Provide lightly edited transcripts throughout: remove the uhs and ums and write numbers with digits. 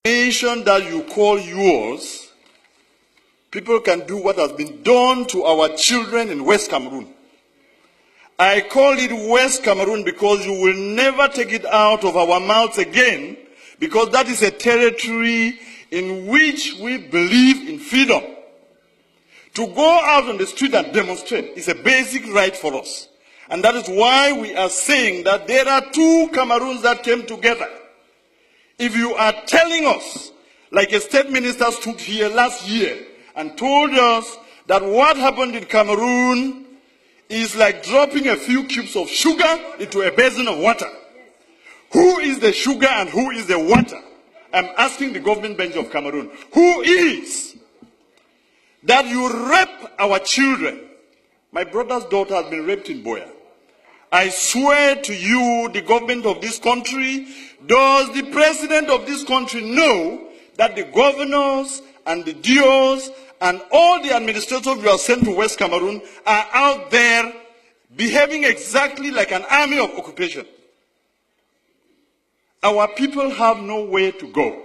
nation that you call yours, people can do what has been done to our children in West Cameroon. I call it West Cameroon because you will never take it out of our mouths again, because that is a territory in which we believe in freedom. To go out on the street and demonstrate is a basic right for us. And that is why we are saying that there are two Cameroons that came together. If you are telling us, like a state minister stood here last year and told us that what happened in Cameroon is like dropping a few cubes of sugar into a basin of water. Who is the sugar and who is the water? I'm asking the government bench of Cameroon, who is? That you rape our children. My brother's daughter has been raped in Boya. I swear to you, the government of this country, does the president of this country know that the governors and the DOs and all the administrators you have sent to West Cameroon are out there behaving exactly like an army of occupation? Our people have nowhere to go.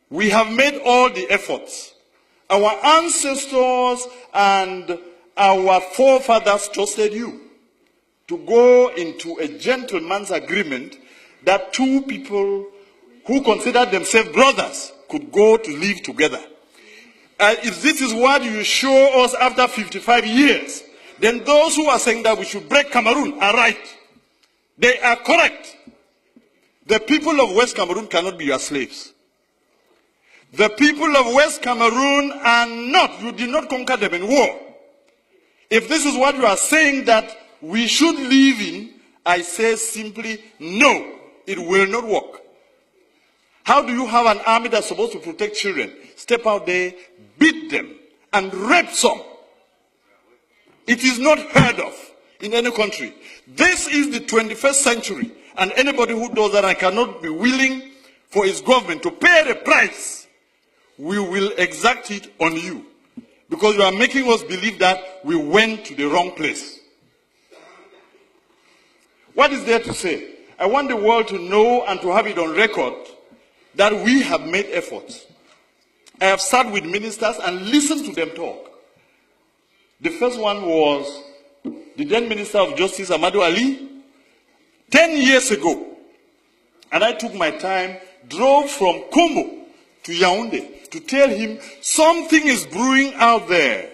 We have made all the efforts. Our ancestors and our forefathers trusted you to go into a gentleman's agreement that two people who considered themselves brothers could go to live together. If this is what you show us after 55 years, then those who are saying that we should break Cameroon are right. They are correct. The people of West Cameroon cannot be your slaves. The people of West Cameroon are not, you did not conquer them in war. If this is what you are saying that we should live in, I say simply, no, it will not work. How do you have an army that's supposed to protect children, step out there, beat them, and rape some? It is not heard of in any country. This is the 21st century, and anybody who does that and cannot be willing for his government to pay the price, we will exact it on you. Because you are making us believe that we went to the wrong place. What is there to say? I want the world to know and to have it on record that we have made efforts. I have sat with ministers and listened to them talk. The first one was the then Minister of Justice, Amadou Ali, 10 years ago. And I took my time, drove from Kombo to Yaoundé to tell him something is brewing out there.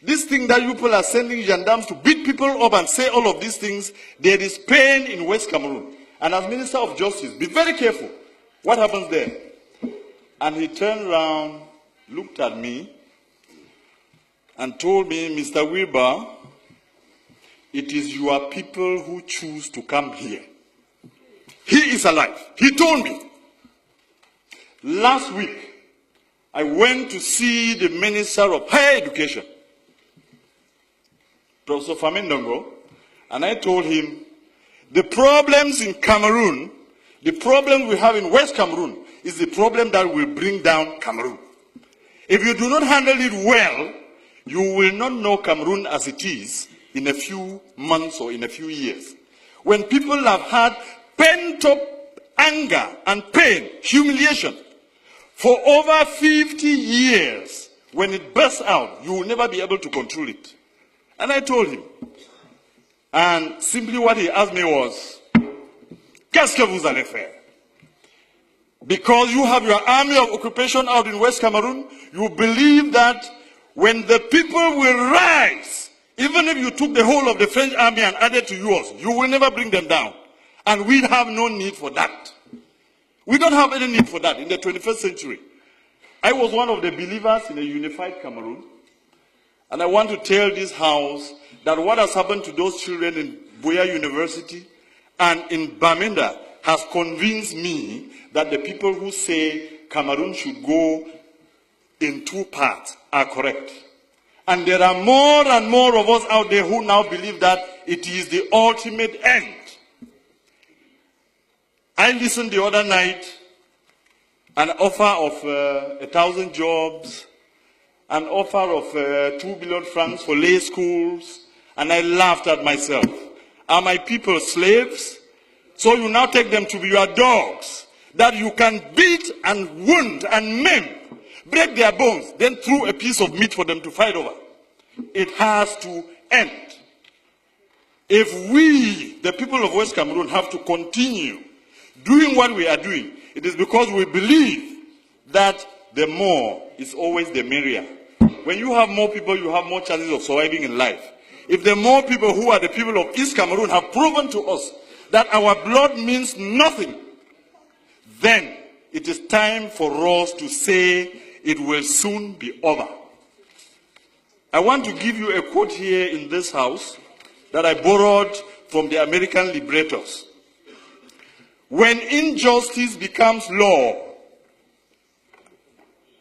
This thing that you people are sending gendarmes to beat people up and say all of these things, there is pain in West Cameroon. And as Minister of Justice, be very careful. What happens there? And he turned around, looked at me, and told me, Mr. Wilbur, it is your people who choose to come here. He is alive. He told me. Last week, I went to see the Minister of Higher Education, Professor Famindongo, and I told him, the problems in Cameroon, the problem we have in West Cameroon, is the problem that will bring down Cameroon. If you do not handle it well, you will not know Cameroon as it is in a few months or in a few years. When people have had pent-up anger and pain, humiliation, for over 50 years, when it bursts out, you will never be able to control it. And I told him. And simply what he asked me was, qu'est-ce que vous allez faire? Because you have your army of occupation out in West Cameroon, you believe that when the people will rise, even if you took the whole of the French army and added to yours, you will never bring them down. And we have no need for that. We don't have any need for that in the 21st century. I was one of the believers in a unified Cameroon. And I want to tell this house that what has happened to those children in Boya University and in Bamenda has convinced me that the people who say Cameroon should go in two parts are correct. And there are more and more of us out there who now believe that it is the ultimate end. I listened the other night, an offer of 1,000 jobs, an offer of 2 billion francs for lay schools, and I laughed at myself. Are my people slaves? So you now take them to be your dogs. that you can beat and wound and maim, break their bones, then throw a piece of meat for them to fight over. It has to end. If we, the people of West Cameroon, have to continue doing what we are doing, it is because we believe that the more is always the merrier. When you have more people, you have more chances of surviving in life. If the more people who are the people of East Cameroon have proven to us that our blood means nothing, then it is time for us to say it will soon be over. I want to give you a quote here in this house that I borrowed from the American liberators. When injustice becomes law,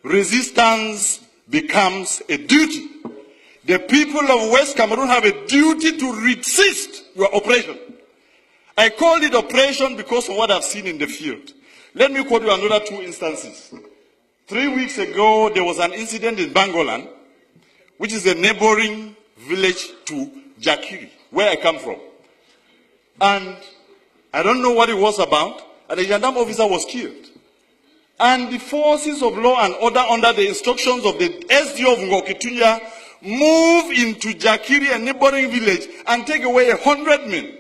resistance becomes a duty. The people of West Cameroon have a duty to resist your oppression. I call it oppression because of what I've seen in the field. Let me quote you another two instances. 3 weeks ago, there was an incident in Bangolan, which is a neighboring village to Jakiri, where I come from. And I don't know what it was about, and a gendarme officer was killed. And the forces of law and order, under the instructions of the SDO of Ngokitunya, move into Jakiri, a neighboring village, and take away 100 men.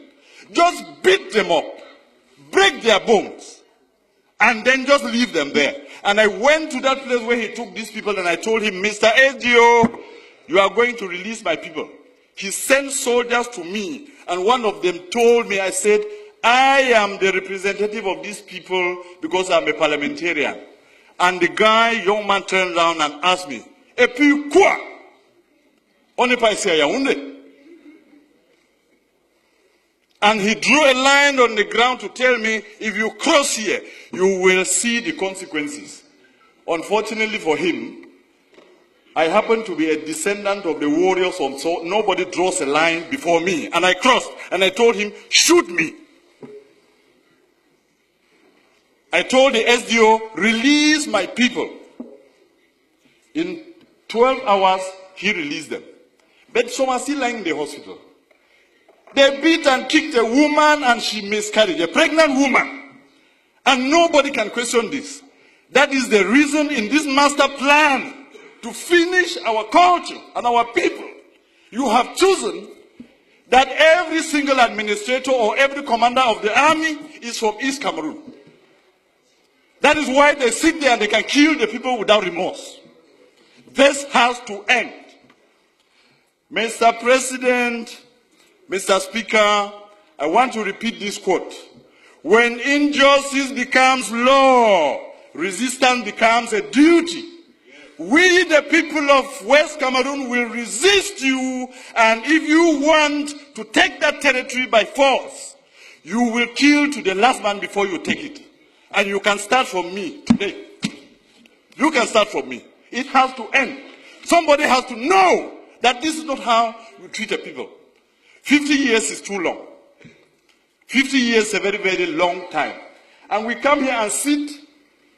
Just beat them up, break their bones, and then just leave them there. And I went to that place where he took these people, and I told him, Mr. SDO, you are going to release my people. He sent soldiers to me, and one of them told me, I said, I am the representative of these people because I'm a parliamentarian. And the guy, young man, turned around and asked me, "Et puis quoi? On n'est pas ici à Yaoundé." And he drew a line on the ground to tell me, if you cross here, you will see the consequences. Unfortunately for him, I happen to be a descendant of the warriors, so nobody draws a line before me. And I crossed, and I told him, shoot me. I told the SDO, release my people. In 12 hours, he released them. But some are still lying in the hospital. They beat and kicked a woman, and she miscarried, a pregnant woman. And nobody can question this. That is the reason in this master plan to finish our culture and our people. You have chosen that every single administrator or every commander of the army is from East Cameroon. That is why they sit there and they can kill the people without remorse. This has to end. Mr. President, Mr. Speaker, I want to repeat this quote. When injustice becomes law, resistance becomes a duty. We, the people of West Cameroon, will resist you, and if you want to take that territory by force, you will kill to the last man before you take it. And you can start from me today. You can start from me. It has to end. Somebody has to know that this is not how you treat a people. 50 years is too long. 50 years is a very, very long time. And we come here and sit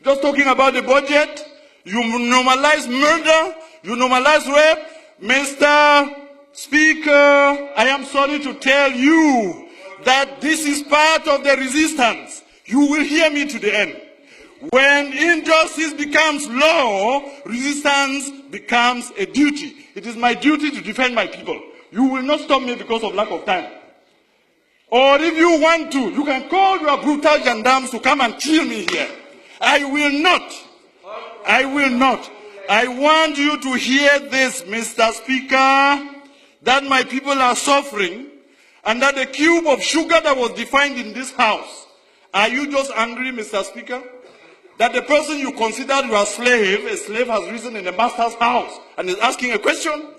just talking about the budget. You normalize murder. You normalize rape. Mr. Speaker, I am sorry to tell you that this is part of the resistance. You will hear me to the end. When injustice becomes law, resistance becomes a duty. It is my duty to defend my people. You will not stop me because of lack of time. Or if you want to, you can call your brutal gendarmes to come and kill me here. I will not. I will not. I want you to hear this, Mr. Speaker, that my people are suffering, and that the cube of sugar that was defined in this house. Are you just angry, Mr. Speaker, that the person you considered your slave, a slave has risen in the master's house and is asking a question?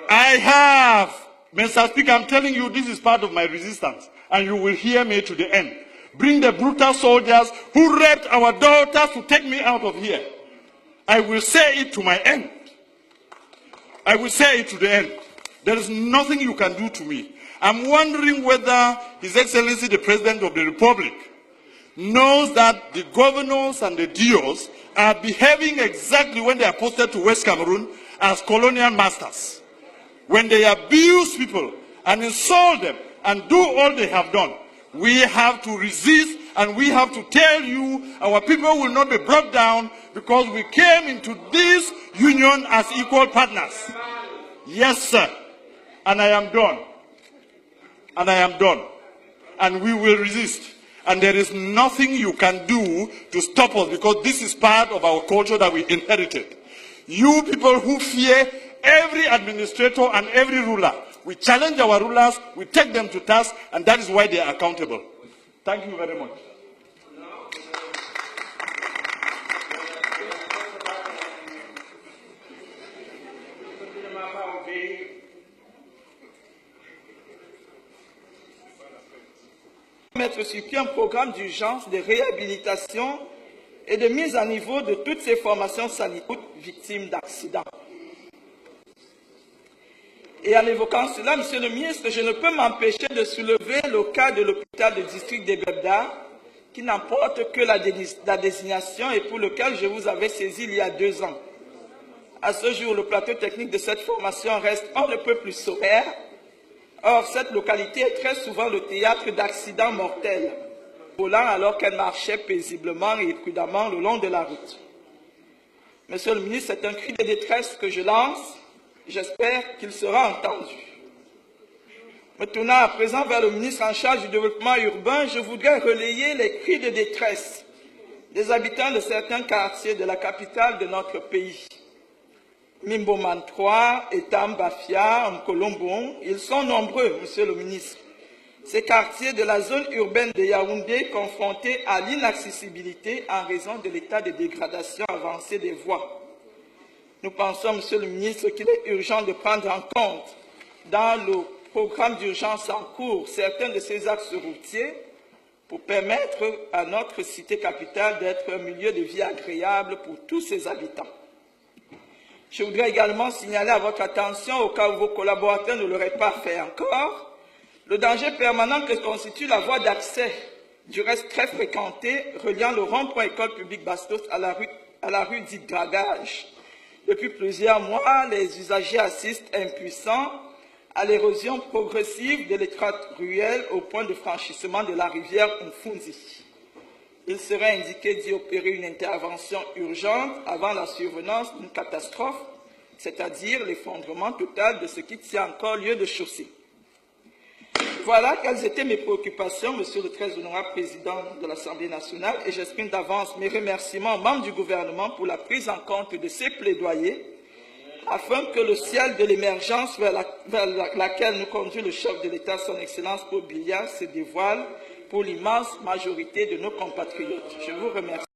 I have. Mr. Speaker, I'm telling you, this is part of my resistance, and you will hear me to the end. Bring the brutal soldiers who raped our daughters to take me out of here. I will say it to my end. I will say it to the end. There is nothing you can do to me. I'm wondering whether His Excellency the President of the Republic knows that the governors and the DOs are behaving exactly when they are posted to West Cameroon as colonial masters. When they abuse people and insult them and do all they have done, we have to resist And we have to tell you, our people will not be brought down because we came into this union as equal partners. Yes, sir. And I am done. And I am done. And we will resist. And there is nothing you can do to stop us because this is part of our culture that we inherited. You people who fear every administrator and every ruler, we challenge our rulers, we take them to task, and that is why they are accountable. Thank you very much. Mettre sur pied un programme d'urgence de réhabilitation et de mise à niveau de toutes ces formations sanitaires victimes d'accidents. Et en évoquant cela, Monsieur le ministre, je ne peux m'empêcher de soulever le cas de l'hôpital de district d'Ebebda, qui n'emporte que la désignation et pour lequel je vous avais saisi il y a 2 ans. À ce jour, le plateau technique de cette formation reste on ne peut plus sommaire. Or, cette localité est très souvent le théâtre d'accidents mortels, volant alors qu'elle marchait paisiblement et prudemment le long de la route. Monsieur le ministre, c'est un cri de détresse que je lance. J'espère qu'il sera entendu. Me tournant à présent vers le ministre en charge du développement urbain, je voudrais relayer les cris de détresse des habitants de certains quartiers de la capitale de notre pays. Mimboman 3, Etam, Bafia, Mkolombon, ils sont nombreux, Monsieur le ministre. Ces quartiers de la zone urbaine de Yaoundé confrontés à l'inaccessibilité en raison de l'état de dégradation avancée des voies. Nous pensons, Monsieur le ministre, qu'il est urgent de prendre en compte dans le programme d'urgence en cours certains de ces axes routiers pour permettre à notre cité capitale d'être un milieu de vie agréable pour tous ses habitants. Je voudrais également signaler à votre attention, au cas où vos collaborateurs ne l'auraient pas fait encore, le danger permanent que constitue la voie d'accès, du reste très fréquentée, reliant le rond-point école publique Bastos à la rue dite Dragage. Depuis plusieurs mois, les usagers assistent impuissants à l'érosion progressive de l'étroite ruelle au point de franchissement de la rivière Mfunzi. Il serait indiqué d'y opérer une intervention urgente avant la survenance d'une catastrophe, c'est-à-dire l'effondrement total de ce qui tient encore lieu de chaussée. Voilà quelles étaient mes préoccupations, Monsieur le très honorable Président de l'Assemblée nationale, et j'exprime d'avance mes remerciements aux membres du gouvernement pour la prise en compte de ces plaidoyers, afin que le ciel de l'émergence vers laquelle nous conduit le chef de l'État, son Excellence Paul Biya, se dévoile pour l'immense majorité de nos compatriotes. Je vous remercie.